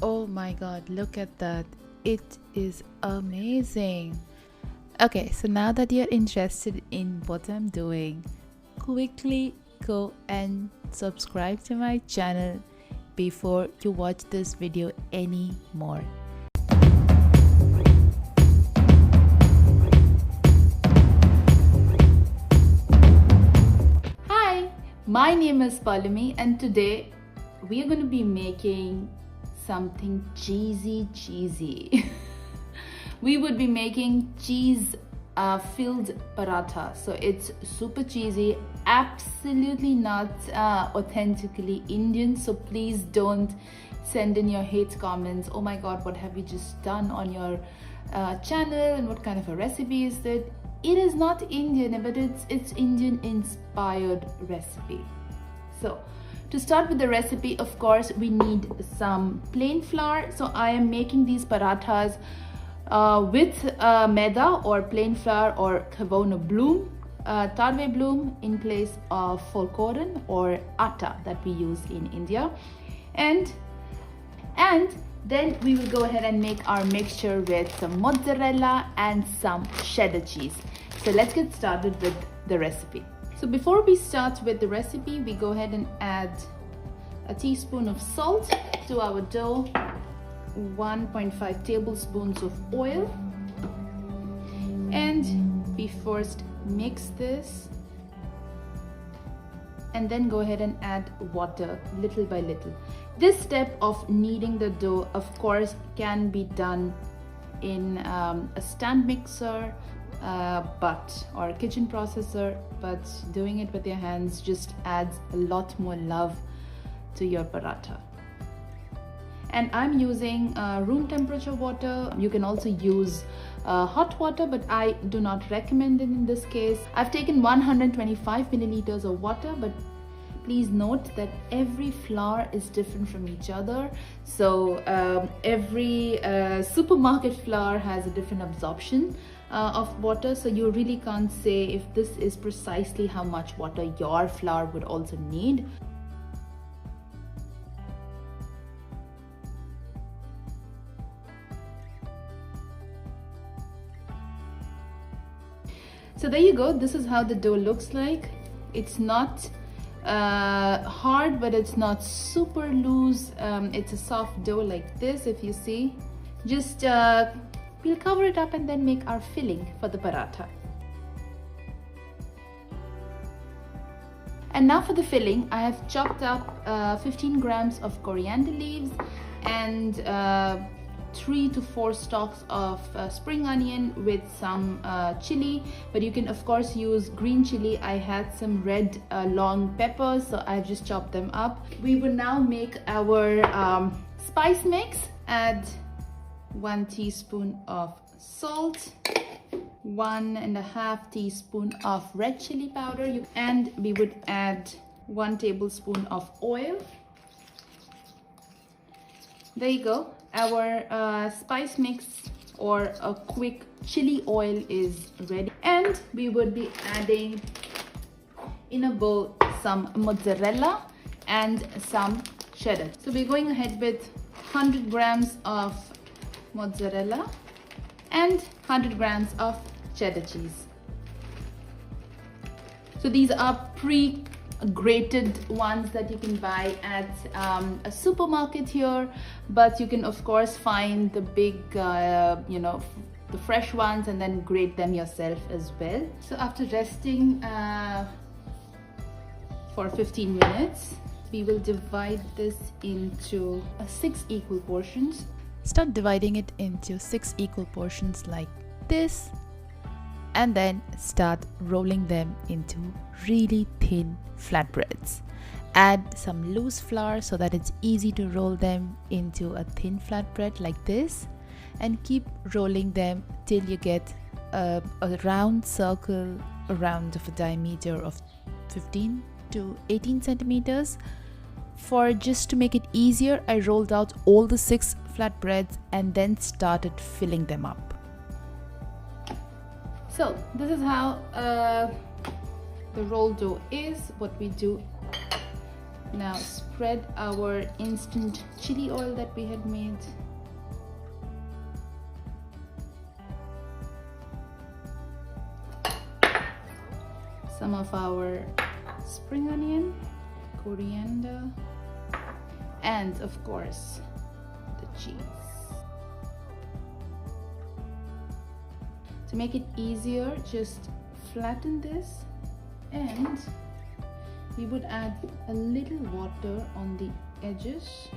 Oh my god, look at that. It is amazing. Okay, so now that you're interested in what I'm doing, quickly go and subscribe to my channel before you watch this video anymore. Hi, my name is Paulami and today we are going to be making something cheesy. We would be making cheese filled paratha. So it's super cheesy, absolutely not authentically Indian. So please don't send in your hate comments. Oh my god, what have you just done on your channel and what kind of a recipe is that? It is not Indian, but it's Indian inspired recipe. So to start with the recipe, of course, we need some plain flour. So I am making these parathas with maida or plain flour or kavona bloom, tarwe bloom in place of fulgoran or atta that we use in India. And then we will go ahead and make our mixture with some mozzarella and some cheddar cheese. So let's get started with the recipe. So before we start with the recipe, we go ahead and add a teaspoon of salt to our dough, 1.5 tablespoons of oil, and we first mix this and then go ahead and add water little by little. This step of kneading the dough, of course, can be done in a stand mixer or a kitchen processor, but doing it with your hands just adds a lot more love to your paratha. And I'm using room temperature water. You can also use hot water, but I do not recommend it in this case. I've taken 125 milliliters of water, but please note that every flour is different from each other. So every supermarket flour has a different absorption of water. So you really can't say if this is precisely how much water your flour would also need. So there you go, this is how the dough looks like. It's not hard, but it's not super loose. It's a soft dough like this, if you see. Just we'll cover it up and then make our filling for the paratha. And now for the filling, I have chopped up 15 grams of coriander leaves and 3 to 4 stalks of spring onion with some chilli, but you can of course use green chilli. I had some red long peppers, so I've just chopped them up. We will now make our spice mix. Add 1 teaspoon of salt, 1.5 teaspoon of red chili powder, and we would add 1 tablespoon of oil. There you go. Our spice mix or a quick chili oil is ready, and we would be adding in a bowl some mozzarella and some cheddar. So we're going ahead with 100 grams of mozzarella and 100 grams of cheddar cheese. So these are grated ones that you can buy at a supermarket here, but you can of course find the big the fresh ones and then grate them yourself as well. So after resting for 15 minutes, we will divide this into 6 equal portions. Start dividing it into 6 equal portions like this, and then start rolling them into really thin flatbreads. Add some loose flour so that it's easy to roll them into a thin flatbread like this, and keep rolling them till you get a round circle around of a diameter of 15 to 18 centimeters. For just to make it easier, I rolled out all the 6 flatbreads and then started filling them up. So this is how the roll dough is. What we do Now spread our instant chili oil that we had made. Some of our spring onion, coriander, and of course the cheese. To make it easier, just flatten this, and we would add a little water on the edges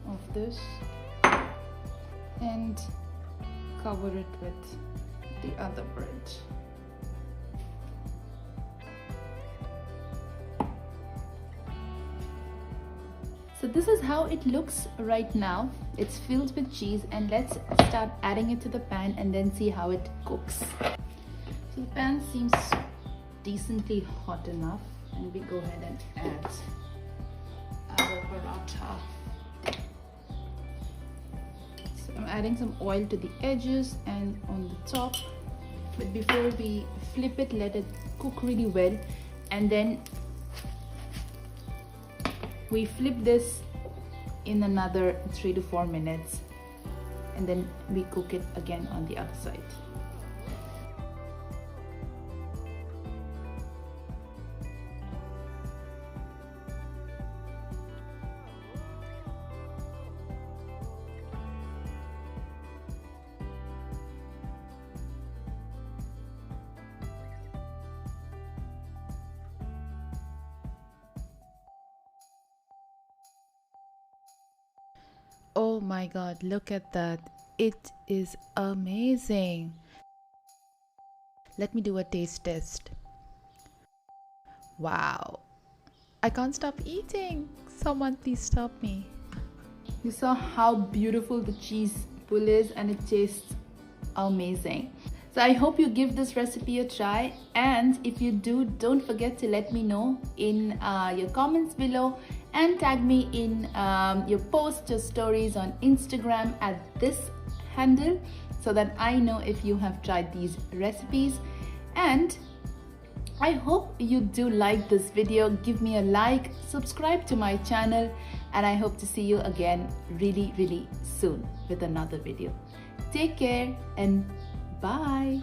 of this and cover it with the other bread. So this is how it looks right now. It's filled with cheese, and let's start adding it to the pan and then see how it cooks. So the pan seems decently hot enough, and we go ahead and add our paratha. So I'm adding some oil to the edges and on the top, but before we flip it, let it cook really well, and then we flip this in another 3 to 4 minutes, and then we cook it again on the other side. Oh my god, look at that. It is amazing. Let me do a taste test. Wow. I can't stop eating. Someone please stop me. You saw how beautiful the cheese pull is, and it tastes amazing. So I hope you give this recipe a try, and if you do, don't forget to let me know in your comments below, and tag me in your posts or stories on Instagram at this handle, so that I know if you have tried these recipes. And I hope you do like this video. Give me a like, subscribe to my channel, and I hope to see you again really soon with another video. Take care and bye.